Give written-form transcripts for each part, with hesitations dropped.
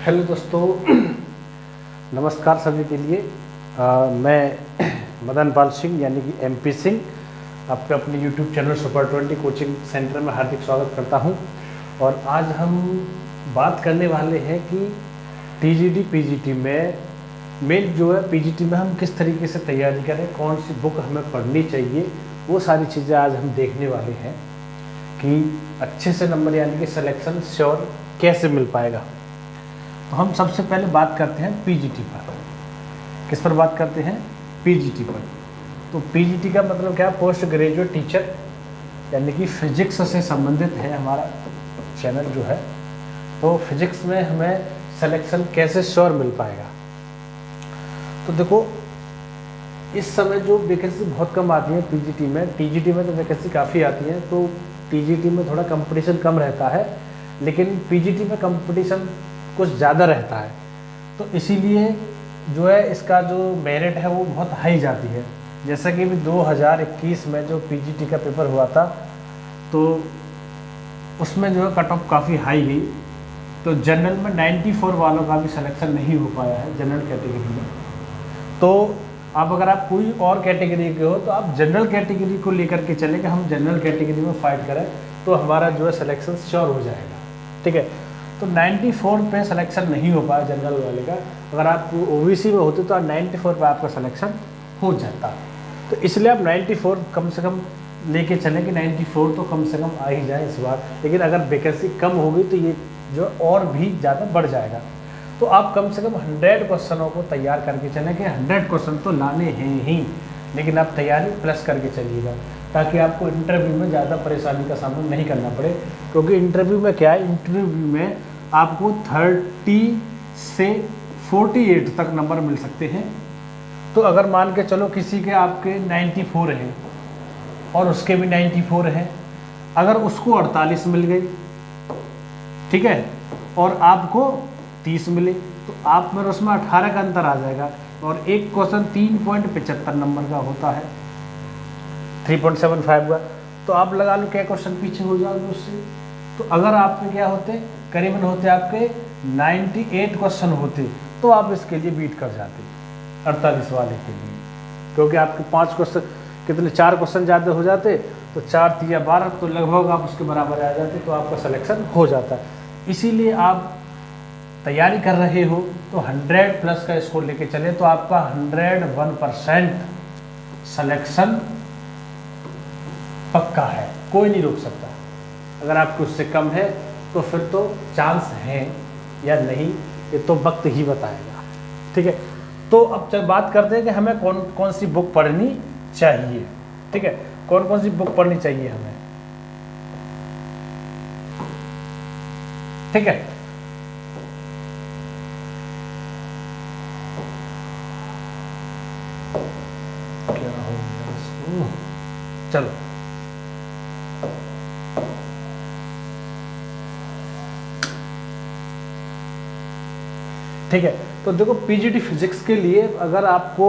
Hello दोस्तों, नमस्कार सभी के लिए। मैं मदन पाल सिंह यानी कि MP सिंह आपके अपने YouTube channel super 20 coaching centre में हार्दिक स्वागत करता हूं। और आज हम बात करने वाले हैं कि TGT PGT में मेन जो है PGT में हम किस तरीके से तैयारी करें, कौन सी बुक हमें पढ़नी चाहिए, वो सारी चीज़ें आज हम देखने वाले हैं कि अच्छे से नंबर यानी कि सिलेक्शन श्योर कैसे मिल पाएगा। तो हम सबसे पहले बात करते हैं PGT पर। किस पर बात करते हैं? PGT पर। तो PGT का मतलब क्या? पोस्ट ग्रेजुएट टीचर, यानी कि फिजिक्स से संबंधित है हमारा चैनल जो है। तो फिजिक्स में हमें सिलेक्शन कैसे श्योर मिल पाएगा? तो देखो, इस समय जो वैकेंसी बहुत कम आती है PGT में, TGT में तो वैकेंसी काफ़ी आती है। तो TGT में थोड़ा कंपटीशन कम रहता है, लेकिन PGT में कंपटीशन कुछ ज़्यादा रहता है। तो इसीलिए जो है इसका जो मेरिट है वो बहुत हाई जाती है। जैसा कि भी 2021 में जो PGT का पेपर हुआ था, तो उसमें जो है कट ऑफ काफ़ी हाई गई। तो जनरल में 94 वालों का भी सिलेक्शन नहीं हो पाया है जनरल कैटेगरी में। तो अब अगर आप कोई और कैटेगरी के हो तो आप जनरल कैटेगरी को लेकर के चले कि हम जनरल कैटेगरी में फाइट करें, तो हमारा जो है सिलेक्शन श्योर हो जाएगा। ठीक है। तो 94 पे सिलेक्शन नहीं हो पाया जनरल वाले का। अगर आप OBC में होते तो 94 पे आपका सिलेक्शन हो जाता। तो इसलिए आप 94 कम से कम लेके चलें कि 94 तो कम से कम आ ही जाए इस बार। लेकिन अगर वैकेंसी कम होगी तो ये जो और भी ज़्यादा बढ़ जाएगा। तो आप कम से कम 100 क्वेश्चनों को तैयार करके चलें कि 100 क्वेश्चन तो लाने हैं ही, लेकिन आप तैयारी प्लस करके चलिएगा ताकि आपको इंटरव्यू में ज़्यादा परेशानी का सामना नहीं करना पड़े। क्योंकि इंटरव्यू में क्या है, इंटरव्यू में आपको 30 से 48 तक नंबर मिल सकते हैं। तो अगर मान के चलो किसी के आपके 94 हैं और उसके भी 94 हैं, अगर उसको 48 मिल गई, ठीक है, और आपको 30 मिले, तो आप में उसमें 18 का अंतर आ जाएगा। और एक क्वेश्चन 3.75 नंबर का होता है, 3.75 का। तो आप लगा लो क्या क्वेश्चन पीछे हो जाओगे उससे। तो अगर आपके क्या होते, करीबन होते आपके 98 क्वेश्चन होते, तो आप इसके लिए बीट कर जाते 48 वाले के लिए। क्योंकि आपके 5 क्वेश्चन कितने, 4 क्वेश्चन ज़्यादा हो जाते, तो 4 3 12, तो लगभग आप उसके बराबर आ जाते, तो आपका सिलेक्शन हो जाता। इसीलिए आप तैयारी कर रहे हो तो 100 प्लस का स्कोर लेके चले, तो आपका 101% सिलेक्शन पक्का है, कोई नहीं रोक सकता। अगर आपको उससे कम है तो फिर तो चांस है या नहीं, ये तो वक्त ही बताएगा। ठीक है। तो अब चल बात करते हैं कि हमें कौन कौन सी बुक पढ़नी चाहिए। ठीक है, कौन कौन सी बुक पढ़नी चाहिए हमें। ठीक है। क्या हो गया? चलो, ठीक है। तो देखो, PGT फिजिक्स के लिए अगर आपको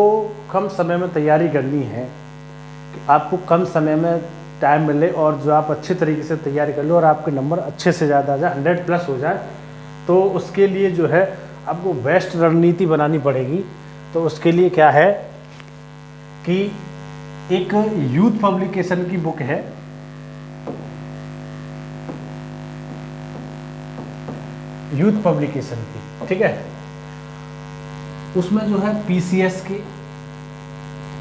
कम समय में तैयारी करनी है, कि आपको कम समय में टाइम मिले और जो आप अच्छे तरीके से तैयारी कर लो और आपके नंबर अच्छे से ज़्यादा आ जाए, 100 प्लस हो जाए, तो उसके लिए जो है आपको बेस्ट रणनीति बनानी पड़ेगी। तो उसके लिए क्या है कि एक यूथ पब्लिकेशन की बुक है, यूथ पब्लिकेशन की। ठीक है। उसमें जो है PCS के,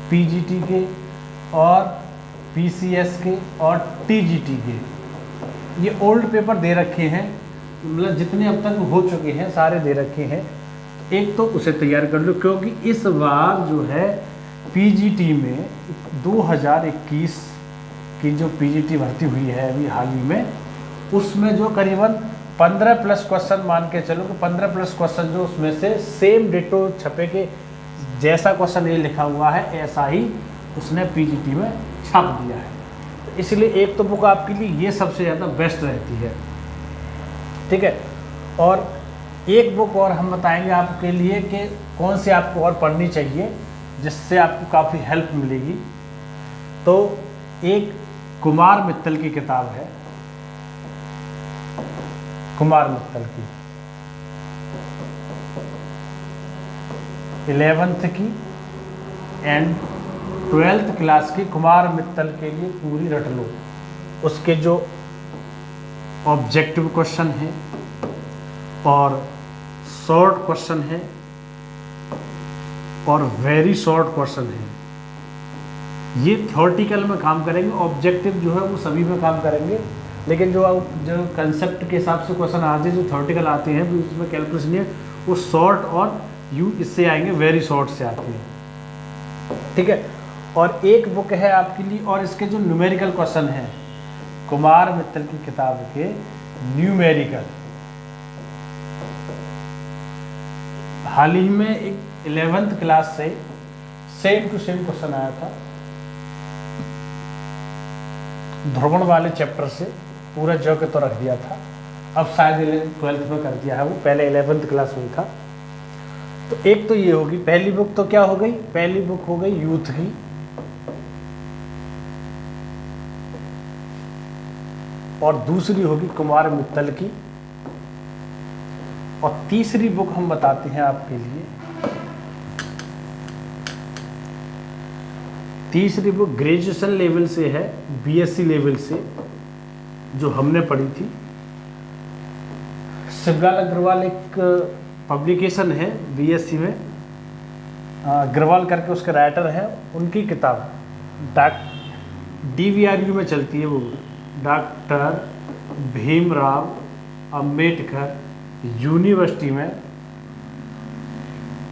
PGT के और PCS के और TGT के ये ओल्ड पेपर दे रखे हैं, मतलब जितने अब तक हो चुके हैं सारे दे रखे हैं। एक तो उसे तैयार कर लो, क्योंकि इस बार जो है PGT में 2021 की जो PGT भर्ती हुई है अभी हाल ही में, उसमें जो करीबन 15 प्लस क्वेश्चन मान के चलो कि 15 प्लस क्वेश्चन जो उसमें से सेम डिटो छपे के जैसा क्वेश्चन ये लिखा हुआ है ऐसा ही उसने PGT में छाप दिया है। तो इसलिए एक तो बुक आपके लिए ये सबसे ज़्यादा बेस्ट रहती है। ठीक है। और एक बुक और हम बताएंगे आपके लिए कि कौन सी आपको और पढ़नी चाहिए जिससे आपको काफ़ी हेल्प मिलेगी। तो एक कुमार मित्तल की किताब है, कुमार मित्तल की 11th की एंड 12th क्लास की कुमार मित्तल के लिए पूरी रट लो। उसके जो ऑब्जेक्टिव क्वेश्चन है और शॉर्ट क्वेश्चन है और वेरी शॉर्ट क्वेश्चन है, ये थ्योरेटिकल में काम करेंगे। ऑब्जेक्टिव जो है वो सभी में काम करेंगे, लेकिन जो कंसेप्ट के हिसाब से क्वेश्चन आते हैं, जो थ्योरेटिकल आते हैं, तो उसमें कैलकुलेशन है वो शॉर्ट और यू इससे आएंगे, वेरी शॉर्ट से आते हैं। ठीक है। और एक बुक है आपके लिए, और इसके जो न्यूमेरिकल क्वेश्चन है कुमार मित्तल की किताब के न्यूमेरिकल, हाल ही में एक 11th क्लास से सेम टू सेम क्वेश्चन आया था, ध्रुवण वाले चैप्टर से पूरा जो के तो रख दिया था। अब शायद 12th में कर दिया है, वो पहले 11th क्लास में था। तो एक तो ये होगी पहली बुक, तो क्या हो गई, पहली बुक हो गई यूथ की, और दूसरी होगी कुमार मित्तल की, और तीसरी बुक हम बताते हैं आपके लिए। तीसरी बुक ग्रेजुएशन लेवल से है, बीएससी लेवल से, जो हमने पढ़ी थी। शिवलाल अग्रवाल एक पब्लिकेशन है बीएससी में, अग्रवाल करके उसके राइटर हैं, उनकी किताब DVRU में चलती है, वो डॉक्टर भीमराव अंबेडकर यूनिवर्सिटी में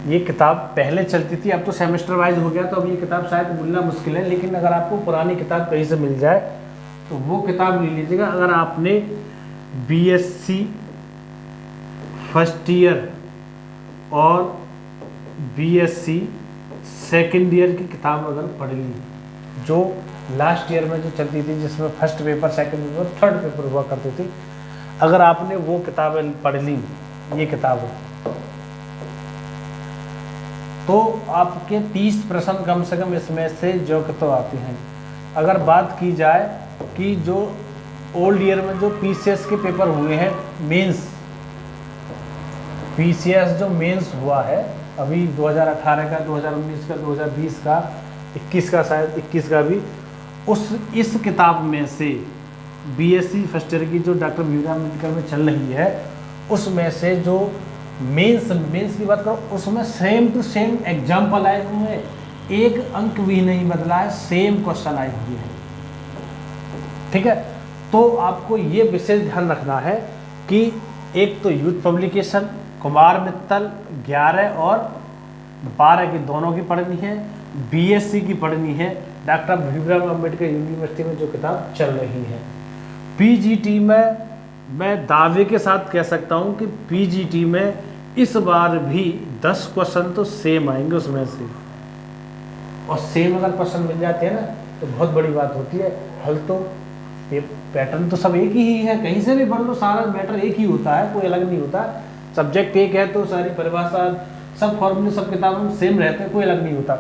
ये किताब पहले चलती थी। अब तो सेमेस्टर वाइज हो गया, तो अब ये किताब शायद मिलना मुश्किल है, लेकिन अगर आपको पुरानी किताब कहीं से मिल जाए तो वो किताब ले लीजिएगा। अगर आपने बीएससी फर्स्ट ईयर और बीएससी सेकेंड ईयर की किताब अगर पढ़ ली, जो लास्ट ईयर में जो चलती थी, जिसमें first paper, second paper, third paper हुआ करते थे, अगर आपने वो किताबें पढ़ ली, ये किताबें, तो आपके 30 प्रश्न कम से कम इसमें से जो तो आते हैं। अगर बात की जाए कि जो ओल्ड ईयर में जो पीसीएस के पेपर हुए हैं, मेंस पीसीएस जो मेंस हुआ है अभी 2018 का, 2019 का, 2020 का, 21 का, शायद 21 का भी, इस किताब में से बीएससी फर्स्ट ईयर की जो डॉक्टर भीमराव अम्बेडकर में चल रही है, उसमें से जो मेंस की बात करो, उसमें सेम टू सेम एग्जाम्पल आए हुए हैं, एक अंक भी नहीं बदला है, सेम क्वेश्चन आए हुए हैं। ठीक है। तो आपको ये विशेष ध्यान रखना है कि एक तो यूथ पब्लिकेशन कुमार मित्तल 11 और 12 की दोनों की पढ़नी है, बीएससी की पढ़नी है, डॉक्टर भीमराव अम्बेडकर यूनिवर्सिटी में जो किताब चल रही है। पीजीटी में मैं दावे के साथ कह सकता हूं कि पीजीटी में इस बार भी 10 क्वेश्चन तो सेम आएंगे उसमें से, और सेम अगर क्वेश्चन मिल जाते हैं ना तो बहुत बड़ी बात होती है। हल तो ये पैटर्न तो सब एक ही है, कहीं से भी पढ़ लो, सारा मैटर एक ही होता है, कोई अलग नहीं होता। सब्जेक्ट एक है तो सारी परिभाषा, सब फॉर्मूले, सब किताबों में सेम रहते हैं, कोई अलग नहीं होता।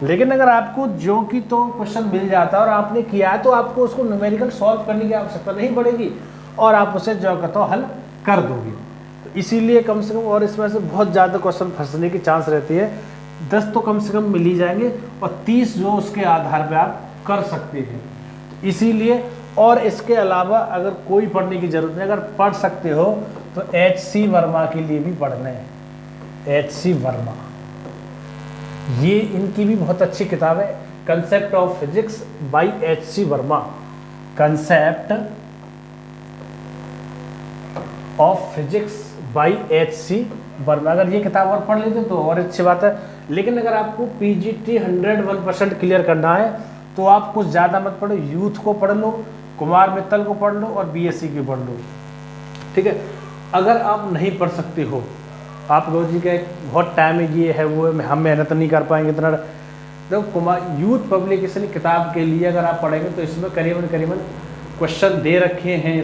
लेकिन अगर आपको जो कि तो क्वेश्चन मिल जाता है और आपने किया है, तो आपको उसको न्यूमेरिकल सॉल्व करने की आवश्यकता नहीं पड़ेगी, और आप उसे जो का तो हल कर दोगे। तो इसीलिए कम से कम, और इसमें से बहुत ज़्यादा क्वेश्चन फंसने की चांस रहती है, 10 तो कम से कम मिल ही जाएंगे, और 30 जो उसके आधार पर आप कर सकते हैं। तो इसीलिए, और इसके अलावा अगर कोई पढ़ने की जरूरत नहीं, अगर पढ़ सकते हो तो HC वर्मा के लिए भी पढ़ना है। HC वर्मा, ये इनकी भी बहुत अच्छी किताब है, concept of physics bye HC Verma. Concept of physics bye HC Verma, अगर ये किताब और पढ़ लेते तो और अच्छी बात है। लेकिन अगर आपको पीजीटी 101% क्लियर करना है तो आप कुछ ज़्यादा मत पढ़ो, यूथ को पढ़ लो, कुमार मित्तल को पढ़ लो, और बीएससी की पढ़ लो। ठीक है। अगर आप नहीं पढ़ सकते हो, आप लोग जी का बहुत टाइम है, ये है वो है, हम मेहनत नहीं कर पाएंगे इतना, तो कुमार यूथ पब्लिकेशन किताब के लिए अगर आप पढ़ेंगे तो इसमें करीबन क्वेश्चन दे रखे हैं,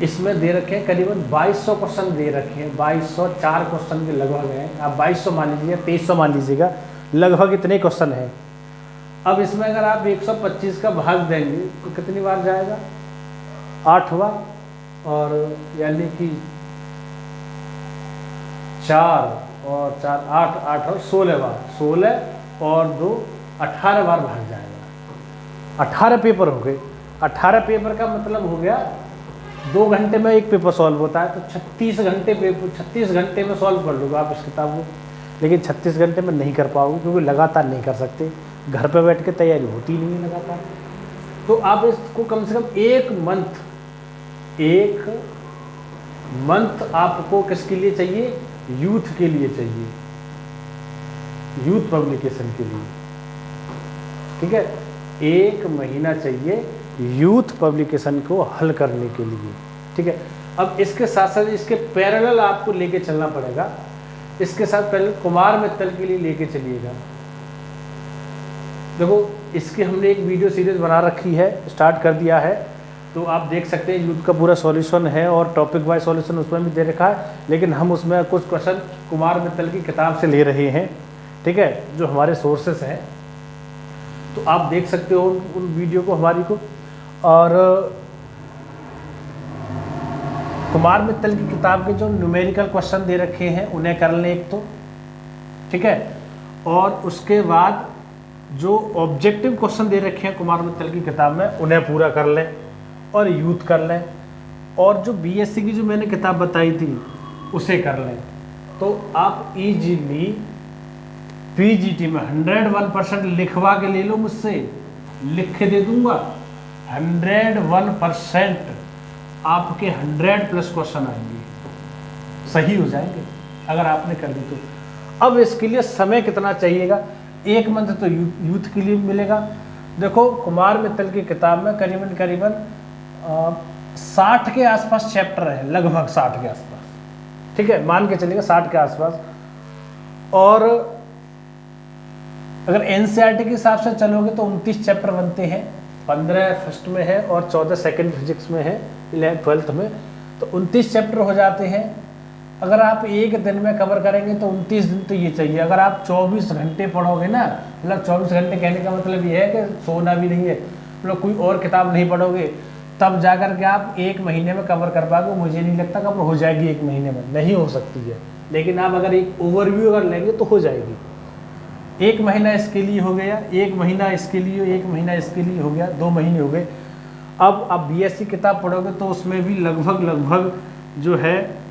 इसमें दे रखे हैं करीबन 2200 क्वेश्चन दे रखे हैं, 2204 क्वेश्चन के लगभग हैं। आप 2200 मान लीजिएगा, 2300 मान लीजिएगा, लगभग इतने क्वेश्चन हैं। अब इसमें अगर आप 125 का भाग देंगे तो कितनी बार जाएगा, 8 बार, और यानी कि 4 और 4 8, 8 और 16 बार, 16 और 2 18 बार भाग जाएगा। 18 पेपर हो गए। 18 पेपर का मतलब हो गया 2 घंटे में एक पेपर सॉल्व होता है, तो 36 घंटे पेपर, 36 घंटे में सॉल्व कर लोगे आप इस किताब को। लेकिन 36 घंटे में नहीं कर पाओगे क्योंकि लगातार नहीं कर सकते, घर पे बैठ के तैयारी होती नहीं है लगातार। तो आप इसको कम से कम एक मंथ आपको किसके लिए चाहिए, यूथ के लिए चाहिए, यूथ पब्लिकेशन के लिए, ठीक है। 1 महीना चाहिए यूथ पब्लिकेशन को हल करने के लिए, ठीक है। अब इसके साथ साथ इसके पैरेलल आपको लेके चलना पड़ेगा, इसके साथ पहले कुमार मित्तल के लिए लेके चलिएगा। देखो इसकी हमने एक वीडियो सीरीज बना रखी है, स्टार्ट कर दिया है, तो आप देख सकते हैं यूथ का पूरा सॉल्यूशन है और टॉपिक वाइज सॉल्यूशन उसमें भी दे रखा है। लेकिन हम उसमें कुछ क्वेश्चन कुमार मित्तल की किताब से ले रहे हैं, ठीक है, जो हमारे सोर्सेस हैं। तो आप देख सकते हो उन वीडियो को हमारी को। और कुमार मित्तल की किताब के जो न्यूमेरिकल क्वेश्चन दे रखे हैं उन्हें कर लें एक तो, ठीक है। और उसके बाद जो ऑब्जेक्टिव क्वेश्चन दे रखे हैं कुमार मित्तल की किताब में उन्हें पूरा कर लें और यूथ कर लें। और जो बीएससी की जो मैंने किताब बताई थी उसे कर लें, तो आप इजीली पीजीटी में 101% लिखवा के ले लो मुझसे, लिख के दे दूंगा। 101% आपके 100+ क्वेश्चन आएंगे, सही हो जाएंगे अगर आपने कर दी तो। अब इसके लिए समय कितना चाहिएगा, 1 मंथ तो यूथ के लिए मिलेगा। देखो कुमार मित्तल की किताब में करीबन 60 के आसपास चैप्टर है, लगभग 60 के आसपास, ठीक है, मान के चलिएगा 60 के आसपास। और अगर एनसीईआरटी के हिसाब से चलोगे तो 29 चैप्टर बनते हैं, 15 फर्स्ट में है और 14 सेकंड फिजिक्स में है, 11 12th में, तो 29 चैप्टर हो जाते हैं। अगर आप एक दिन में कवर करेंगे तो 29 दिन तो ये चाहिए। अगर आप 24 घंटे पढ़ोगे ना, मतलब 24 घंटे कहने का मतलब ये है कि सोना भी नहीं है, मतलब कोई और किताब नहीं पढ़ोगे, तब जाकर के आप 1 महीने में कवर कर पाओगे। मुझे नहीं लगता कवर हो जाएगी 1 महीने में, नहीं हो सकती है। लेकिन आप अगर एक ओवरव्यू अगर लेंगे तो हो जाएगी। 1 महीना इसके लिए हो गया, 1 महीना इसके लिए, 1 महीना इसके लिए हो गया, 2 महीने हो गए। अब आप बीएससी किताब पढ़ोगे तो उसमें भी लगभग जो है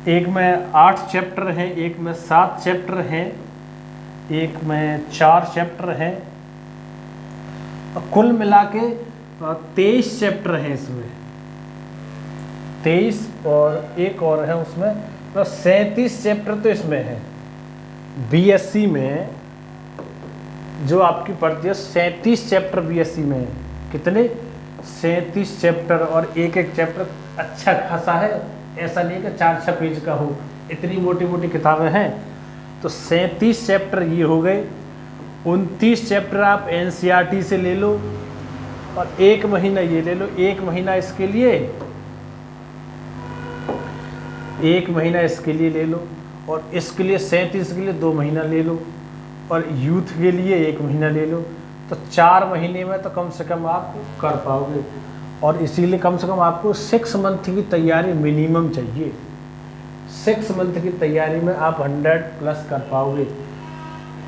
एक में 8 चैप्टर हैं, एक में 7 चैप्टर हैं, एक में 4 चैप्टर हैं, कुल मिला के 23 चैप्टर हैं इसमें, 23 और एक और है उसमें, तो 37 चैप्टर तो इसमें है। बीएससी में जो आपकी पढ़ती है 37 चैप्टर बीएससी में है। कितने? 37 चैप्टर, और एक चैप्टर अच्छा खासा है, ऐसा नहीं कि 4-6 पेज का हो, इतनी मोटी मोटी किताबें हैं। तो 37 चैप्टर ये हो गए। 29 चैप्टर आप एनसीईआरटी से ले लो और 1 महीना ये ले लो, 1 महीना इसके लिए, 1 महीना इसके लिए ले लो, और इसके लिए 37 के लिए 2 महीना ले लो, और यूथ के लिए 1 महीना ले लो। तो 4 महीने में तो कम से कम आप कर पाओगे। और इसीलिए कम से कम आपको 6 मंथ की तैयारी मिनिमम चाहिए। 6 मंथ की तैयारी में आप 100+ कर पाओगे।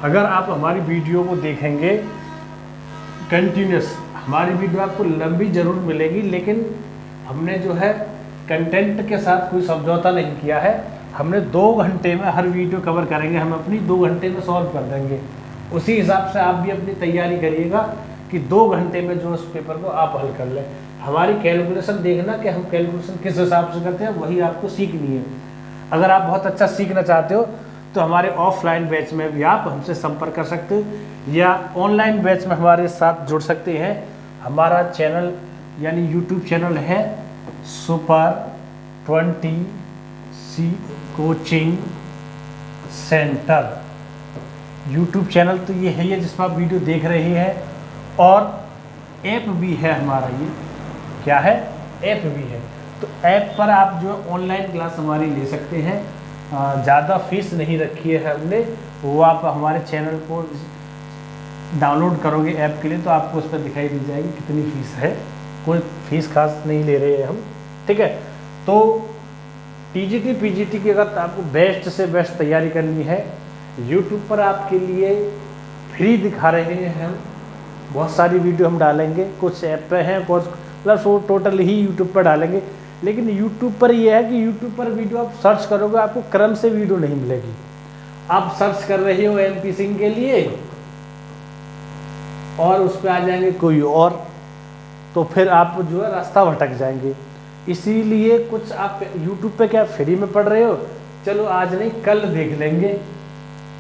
अगर आप हमारी वीडियो को देखेंगे कंटिन्यूस, हमारी वीडियो आपको लंबी ज़रूर मिलेगी, लेकिन हमने जो है कंटेंट के साथ कोई समझौता नहीं किया है। हमने 2 घंटे में हर वीडियो कवर करेंगे, हम अपनी 2 घंटे में सॉल्व कर देंगे। उसी हिसाब से आप भी अपनी तैयारी करिएगा कि 2 घंटे में जो उस पेपर को आप हल कर लें। हमारी कैलकुलेशन देखना कि हम कैलकुलेशन किस हिसाब से करते हैं, वही आपको सीखनी है। अगर आप बहुत अच्छा सीखना चाहते हो तो हमारे ऑफलाइन बैच में भी आप हमसे संपर्क कर सकते हो, या ऑनलाइन बैच में हमारे साथ जुड़ सकते हैं। हमारा चैनल यानी यूट्यूब चैनल है Super20 coaching centre. YouTube channel तो ये है, जिस पर आप वीडियो देख रहे हैं, और ऐप भी है हमारा। ये क्या है? ऐप भी है। तो ऐप पर आप जो ऑनलाइन क्लास हमारी ले सकते हैं, ज़्यादा फीस नहीं रखी है हमने। वो आप हमारे चैनल को डाउनलोड करोगे ऐप के लिए तो आपको उस पर दिखाई दी जाएगी कितनी फ़ीस है। कोई फीस खास नहीं ले रहे हैं हम, ठीक है। तो टीजीटी पीजीटी की अगर आपको बेस्ट से बेस्ट तैयारी करनी है, यूट्यूब पर आपके लिए फ्री दिखा रहे हैं हम, बहुत सारी वीडियो हम डालेंगे, कुछ ऐप पे हैं, कुछ मतलब टोटल ही यूट्यूब पर डालेंगे। लेकिन यूट्यूब पर ये है कि यूट्यूब पर वीडियो आप सर्च करोगे आपको क्रम से वीडियो नहीं मिलेगी। आप सर्च कर रहे हो एमपी सिंह के लिए और उस पर आ जाएंगे कोई और, तो फिर आप जो है रास्ता भटक जाएंगे। इसीलिए कुछ आप यूट्यूब पे क्या फ्री में पढ़ रहे हो, चलो आज नहीं कल देख लेंगे,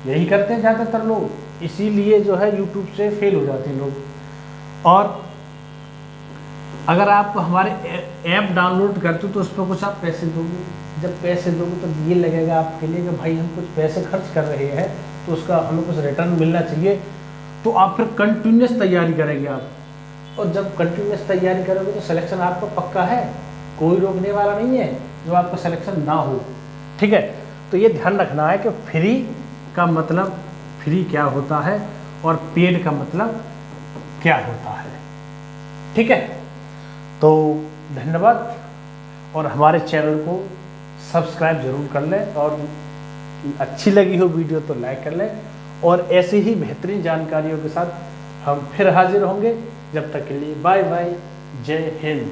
यही करते हैं ज़्यादातर लोग। इसीलिए जो है यूट्यूब से फेल हो जाते हैं लोग। और अगर आप हमारे ऐप डाउनलोड करते हो तो उस पर कुछ आप पैसे दोगे, जब पैसे दोगे तो ये लगेगा आपके लिए कि भाई हम कुछ पैसे खर्च कर रहे हैं तो उसका हमें कुछ रिटर्न मिलना चाहिए। तो आप फिर कंटिन्यूस तैयारी करेंगे आप, और जब कंटिन्यूस तैयारी करोगे तो सिलेक्शन आपका पक्का है, कोई रोकने वाला नहीं है जो आपका सिलेक्शन ना हो। ठीक है, तो ये ध्यान रखना है कि फ्री का मतलब फ्री क्या होता है और पेड का मतलब क्या होता है। ठीक है, तो धन्यवाद, और हमारे चैनल को सब्सक्राइब जरूर कर लें, और अच्छी लगी हो वीडियो तो लाइक कर लें, और ऐसी ही बेहतरीन जानकारियों के साथ हम फिर हाजिर होंगे। जब तक के लिए बाय बाय, जय हिंद।